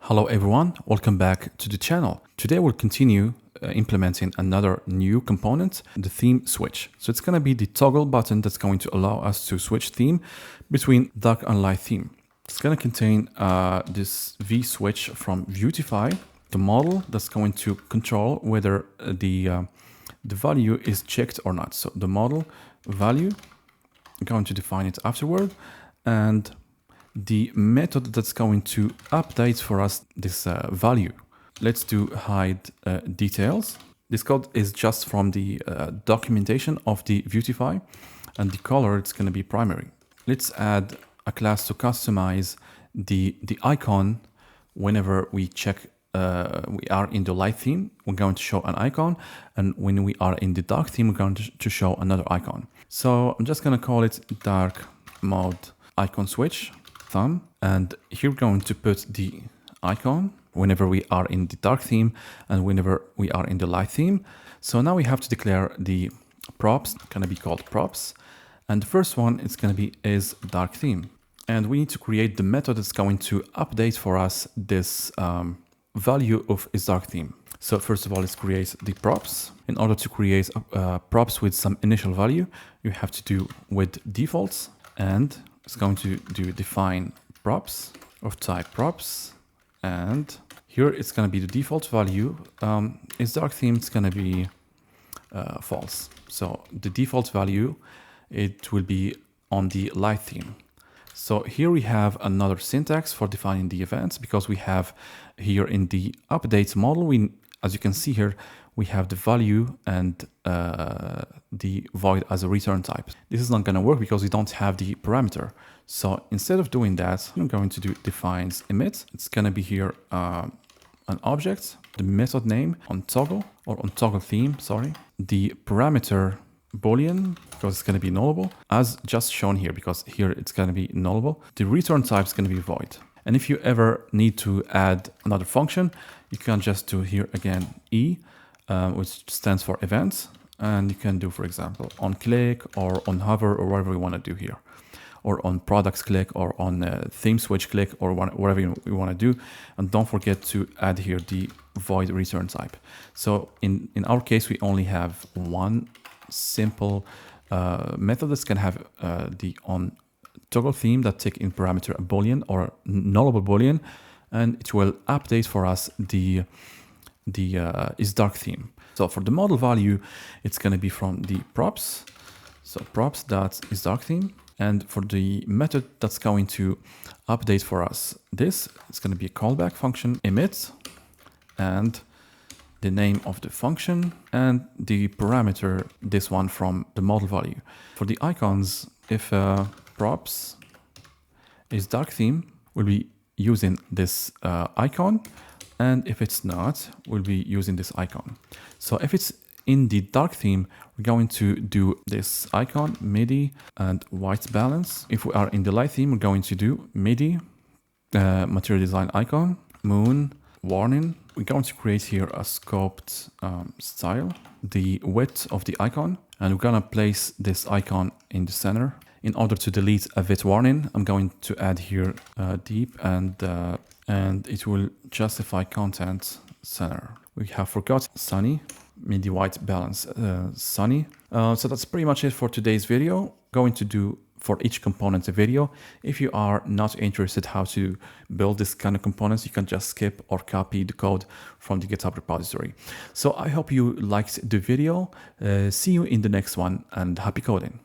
Hello everyone, welcome back to the channel. Today we'll continue implementing another new component, the theme switch. So it's going to be the toggle button that's going to allow us to switch theme between dark and light theme. It's going to contain this V switch from Vuetify, the model that's going to control whether the value is checked or not. So the model value, I'm going to define it afterward, and the method that's going to update for us this value. Let's do hide details. This code is just from the documentation of the Vuetify, and the color it's going to be primary. Let's add a class to customize the icon. Whenever we check we are in the light theme, we're going to show an icon, and when we are in the dark theme, we're going to show another icon. So I'm just going to call it dark mode icon switch thumb, and here we're going to put the icon whenever we are in the dark theme and whenever we are in the light theme. So now we have to declare the props, going to be called props, and the first one is going to be is dark theme, and we need to create the method that's going to update for us this value of is dark theme. So first of all, let's create the props. In order to create props with some initial value, you have to do with defaults, and it's going to do define props of type props, and here it's going to be the default value. Is dark theme, it's going to be false. So the default value, it will be on the light theme. So here we have another syntax for defining the events, because we have here in the update model, as you can see here, we have the value and the void as a return type. This is not going to work because we don't have the parameter. So instead of doing that, I'm going to do defines emit. It's going to be here an object, the method name on toggle, or on toggle theme, sorry. The parameter Boolean, because it's going to be nullable, as just shown here, because here it's going to be nullable. The return type is going to be void. And if you ever need to add another function, you can just do here again E, which stands for events, and you can do, for example, on click or on hover or whatever we want to do here, or on products click or on theme switch click or whatever you want to do. And don't forget to add here the void return type. So in our case, we only have one simple method that's going to have the on toggle theme that take in parameter a boolean or nullable boolean, and it will update for us the is dark theme. So for the model value, it's going to be from the props, so props dot is dark theme, and for the method that's going to update for us this, it's going to be a callback function emit, and the name of the function and the parameter, this one from the model value. For the icons, if props is dark theme, we'll be using this icon, and if it's not, we'll be using this icon. So if it's in the dark theme, we're going to do this icon, MIDI, and white balance. If we are in the light theme, we're going to do MIDI, material design icon, moon, warning. We're going to create here a scoped style, the width of the icon, and we're going to place this icon in the center. In order to delete a bit warning, I'm going to add here deep, and it will justify content center. We have forgot sunny, MIDI white balance sunny. So that's pretty much it for today's video. Going to do for each component a video. If you are not interested how to build this kind of components, you can just skip or copy the code from the GitHub repository. So I hope you liked the video. See you in the next one, and happy coding.